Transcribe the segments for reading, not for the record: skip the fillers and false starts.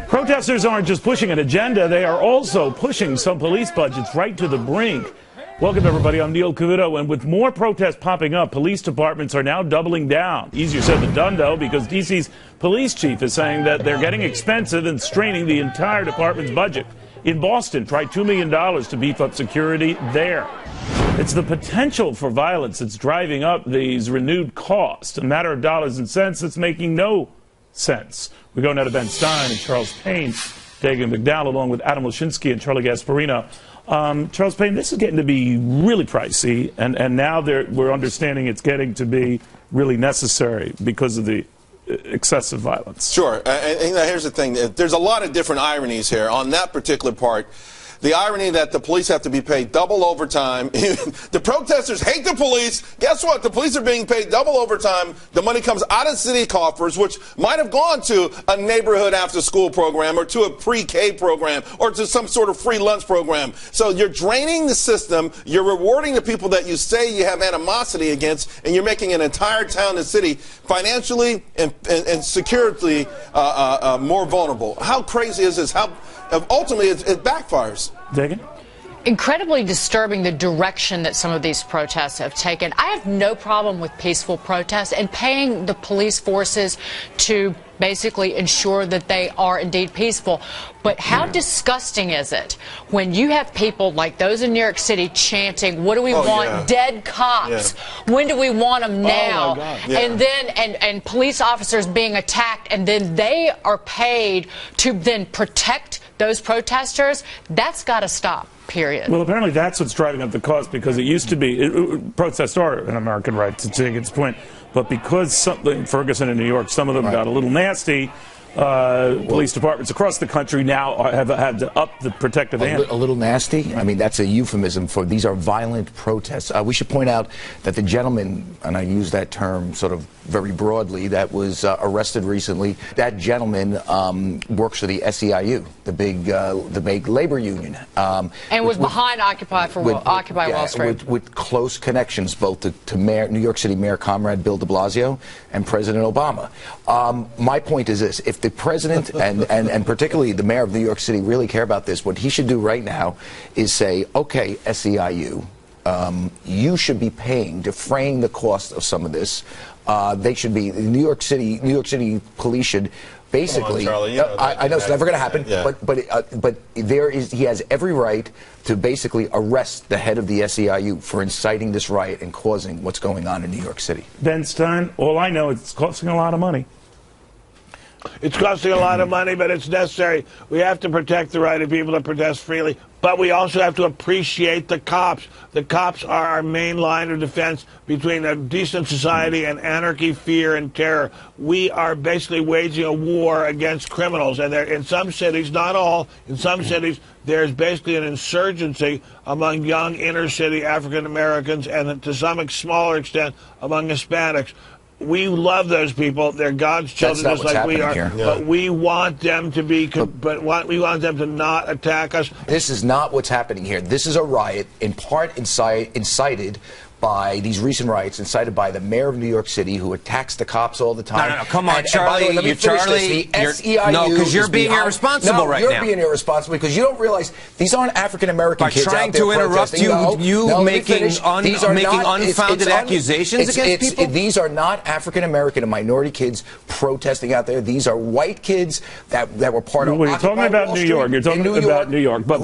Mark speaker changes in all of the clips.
Speaker 1: Protesters aren't just pushing an agenda, they are also pushing some police budgets right to the brink. Welcome, everybody. I'm Neil Cavuto, and with more protests popping up, police departments are now doubling down. Easier said than done, though, because D.C.'s police chief is saying that they're getting expensive and straining the entire department's budget. In Boston, tried $2 million to beef up security there. It's the potential for violence that's driving up these renewed costs. A matter of dollars and cents that's making no sense. We go now to Ben Stein and Charles Payne, Dagan McDowell, along with Adam Lashinsky and Charlie Gasparino. Charles Payne, this is getting to be really pricey, and now we're understanding it's getting to be really necessary because of the excessive violence.
Speaker 2: Sure. And here's the thing. There's a lot of different ironies here on that particular part. The irony that the police have to be paid double overtime. The protesters hate the police. Guess what? The police are being paid double overtime. The money comes out of city coffers, which might have gone to a neighborhood after-school program or to a pre-K program or to some sort of free lunch program. So you're draining the system. You're rewarding the people that you say you have animosity against, and you're making an entire town and city financially and securely more vulnerable. How crazy is this? How ultimately it backfires.
Speaker 1: Dagan?
Speaker 3: Incredibly disturbing the direction that some of these protests have taken. I have no problem with peaceful protests and paying the police forces to basically ensure that they are indeed peaceful. But how disgusting is it when you have people like those in New York City chanting, what do we want? Yeah. Dead cops. Yeah. When do we want them now? Yeah. And then and police officers being attacked, and then they are paid to then protect those protesters. That's got to stop. Period.
Speaker 1: Well, apparently that's what's driving up the cost, because it used to be protests are an American right, to take its point, but because Ferguson in New York, some of them got a little nasty. Police departments across the country now have had to up the protective hand.
Speaker 4: A little nasty? I mean, that's a euphemism for these are violent protests. We should point out that the gentleman, and I use that term sort of very broadly, that was arrested recently, that gentleman works for the SEIU, the big labor union.
Speaker 3: And was behind Occupy Wall Street.
Speaker 4: With close connections both to New York City Mayor Comrade Bill de Blasio and President Obama. My point is this: if the president and particularly the mayor of New York City really care about this, what he should do right now is say, okay, SEIU, you should be defraying the cost of some of this. They should be New York City police should basically.
Speaker 2: Come on, Charlie, you know
Speaker 4: I know it's never going to happen,
Speaker 2: yeah.
Speaker 4: but he has every right to basically arrest the head of the SEIU for inciting this riot and causing what's going on in New York City.
Speaker 1: Ben Stein, all I know, it's costing a lot of money.
Speaker 5: It's costing a lot of money, but it's necessary. We have to protect the right of people to protest freely, but we also have to appreciate the cops. The cops are our main line of defense between a decent society and anarchy, fear, and terror. We are basically waging a war against criminals, and in some cities, not all, in some cities, there's basically an insurgency among young inner-city African Americans and to some smaller extent among Hispanics. We love those people. They're God's children, just like we are. Yeah. But we want them to be. We want them to not attack us.
Speaker 4: This is not what's happening here. This is a riot, in part incited by these recent riots, incited by the mayor of New York City, who attacks the cops all the time.
Speaker 6: No, come on, Charlie.
Speaker 4: The SEIU
Speaker 6: no, because you're being irresponsible right now.
Speaker 4: You're being irresponsible because you don't realize these aren't African American kids
Speaker 6: trying
Speaker 4: out there
Speaker 6: to interrupt
Speaker 4: protesting.
Speaker 6: you making unfounded accusations against people.
Speaker 4: These are not African American and minority kids protesting out there. These are white kids that were part of.
Speaker 1: You're talking about New York. You're talking about New York. But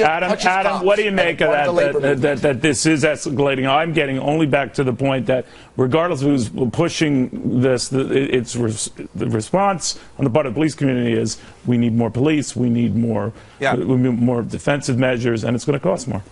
Speaker 1: Adam, what do you make of that this is escalating? I'm getting only back to the point that regardless of who's pushing this, the response on the part of the police community is we need more police, we need more defensive measures, and it's going to cost more.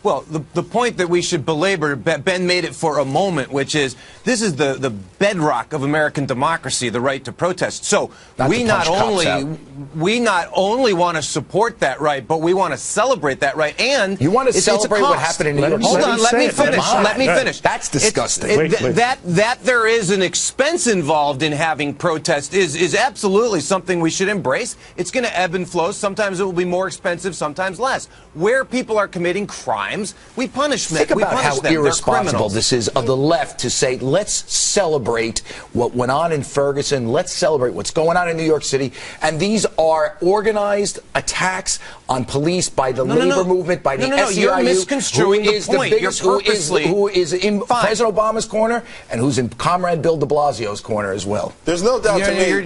Speaker 6: Well, the point that we should belabor, Ben made it for a moment, which is this is the bedrock of American democracy, the right to protest. So we not only want to support that right, but we want to celebrate that right. And
Speaker 4: you want to celebrate what happened in New York City.
Speaker 6: Hold on, let me finish. Let me finish.
Speaker 4: That's disgusting.
Speaker 6: That there is an expense involved in having protest is absolutely something we should embrace. It's going to ebb and flow. Sometimes it will be more expensive, sometimes less. Where people are committing crime, crimes, we punish them.
Speaker 4: Think about how
Speaker 6: They're
Speaker 4: irresponsible
Speaker 6: criminals.
Speaker 4: this is of the left to say, let's celebrate what went on in Ferguson. Let's celebrate what's going on in New York City. And these are organized attacks on police by the labor movement, by the SEIU,
Speaker 6: You're misconstruing
Speaker 4: who is
Speaker 6: the point.
Speaker 4: the biggest, who is in President Obama's corner and who's in Comrade Bill de Blasio's corner as well.
Speaker 2: There's no doubt to me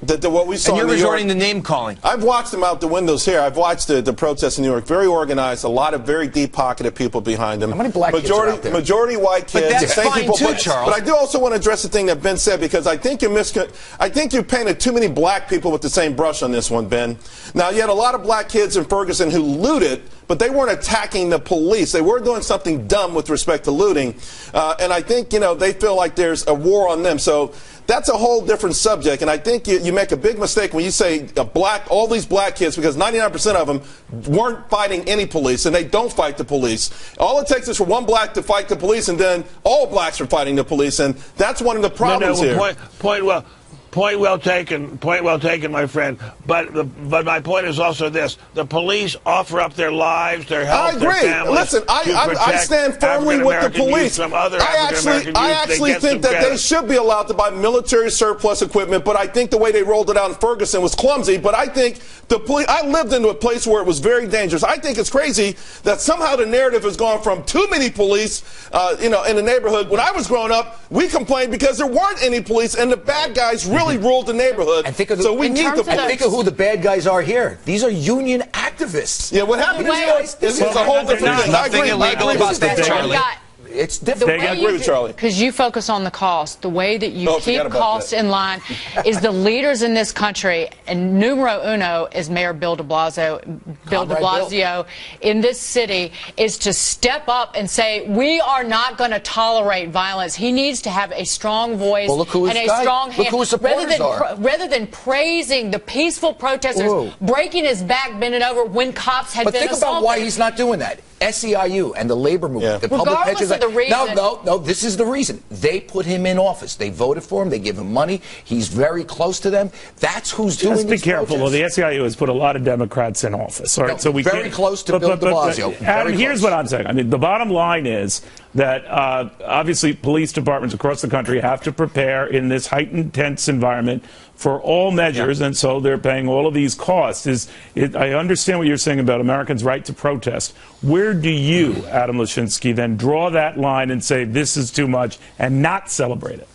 Speaker 2: that what we saw
Speaker 6: and you're
Speaker 2: in New York,
Speaker 6: resorting to name calling.
Speaker 2: I've watched them out the windows here. I've watched the protests in New York. Very organized. A lot of very deep-pocketed people behind them.
Speaker 4: How many black kids are out there?
Speaker 2: Majority white kids.
Speaker 6: But that's
Speaker 2: same
Speaker 6: fine
Speaker 2: people,
Speaker 6: too, Charles.
Speaker 2: But I do also want to address the thing that Ben said, because I think you painted too many black people with the same brush on this one, Ben. Now, you had a lot of black kids in Ferguson who looted, but they weren't attacking the police. They were doing something dumb with respect to looting. And I think, they feel like there's a war on them. So that's a whole different subject. And I think you make a big mistake when you say all these black kids, because 99% of them weren't fighting any police, and they don't fight the police. All it takes is for one black to fight the police, and then all blacks are fighting the police. And that's one of the problems here.
Speaker 5: Point well taken, my friend. But my point is also this: the police offer up their lives, their health, their families.
Speaker 2: Listen, I stand firmly with the police. I actually think that they should be allowed to buy military surplus equipment, but I think the way they rolled it out in Ferguson was clumsy. But I think the police. I lived into a place where it was very dangerous. I think it's crazy that somehow the narrative has gone from too many police, in the neighborhood. When I was growing up, we complained because there weren't any police, and the bad guys really ruled the neighborhood.
Speaker 4: And think of who the bad guys are here. These are union activists.
Speaker 2: Yeah, what happened to these guys is a whole different thing.
Speaker 6: Nothing illegal about that, Charlie.
Speaker 4: It's difficult.
Speaker 2: I agree with Charlie.
Speaker 3: Because you focus on the cost. The way that you keep costs in line is the leaders in this country, and numero uno is Mayor Bill de Blasio in this city, is to step up and say, we are not going to tolerate violence. He needs to have a strong voice and a strong hand.
Speaker 4: Look who his supporters are.
Speaker 3: Rather than praising the peaceful protesters, breaking his back, bending over when cops had been assaulted.
Speaker 4: But think about why he's not doing that. SEIU and the labor movement, the public pensions. No, this is the reason. They put him in office. They voted for him. They give him money. He's very close to them. That's who's doing this.
Speaker 1: Just be careful. Well, the SEIU has put a lot of Democrats in office. All right, so we
Speaker 4: very close to Bill de Blasio.
Speaker 1: Adam, here's what I'm saying. I mean, the bottom line is that obviously police departments across the country have to prepare in this heightened, tense environment for all measures, and so they're paying all of these costs. I understand what you're saying about Americans' right to protest. Where do you, Adam Lashinsky, then draw that line and say this is too much and not celebrate it?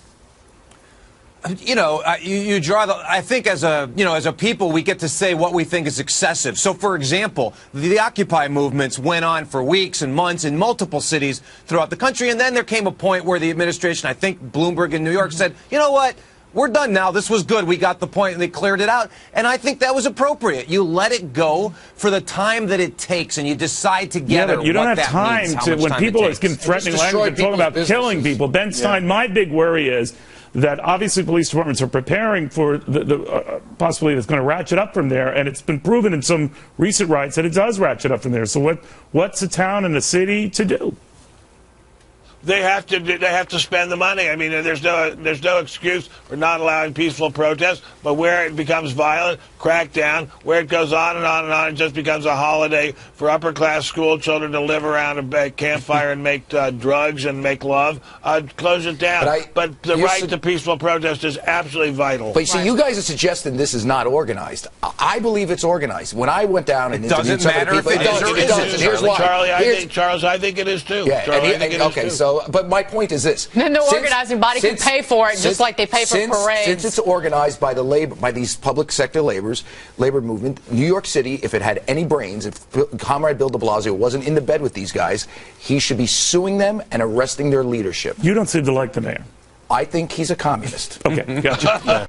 Speaker 6: You draw the. I think as a people, we get to say what we think is excessive. So, for example, the Occupy movements went on for weeks and months in multiple cities throughout the country, and then there came a point where the administration, I think Bloomberg in New York, said, you know what? We're done now. This was good. We got the point, and they cleared it out. And I think that was appropriate. You let it go for the time that it takes, and you decide together.
Speaker 1: Yeah, but you don't have time to, when people are threatening language and talking about killing people. Ben Stein, my big worry is that obviously police departments are preparing for the possibility that's going to ratchet up from there, and it's been proven in some recent riots that it does ratchet up from there. So what's a town and a city to do?
Speaker 5: They have to spend the money. I mean, there's no excuse for not allowing peaceful protest. But where it becomes violent, crack down. Where it goes on and on and on, it just becomes a holiday for upper class school children to live around a campfire and make drugs and make love. Close it down. But the right to peaceful protest is absolutely vital.
Speaker 4: But see, you guys are suggesting this is not organized. I believe it's organized. When I went down and interviewed some of the people,
Speaker 6: it does.
Speaker 4: Here's why.
Speaker 5: Charles, I think it is too.
Speaker 4: Yeah, but my point is this.
Speaker 3: Then the organizing body can pay for it, just like they pay for parades.
Speaker 4: Since it's organized by these public sector labor movement, New York City, if it had any brains, if Comrade Bill de Blasio wasn't in the bed with these guys, he should be suing them and arresting their leadership.
Speaker 1: You don't seem to like the mayor.
Speaker 4: I think he's a communist.
Speaker 1: Okay, gotcha.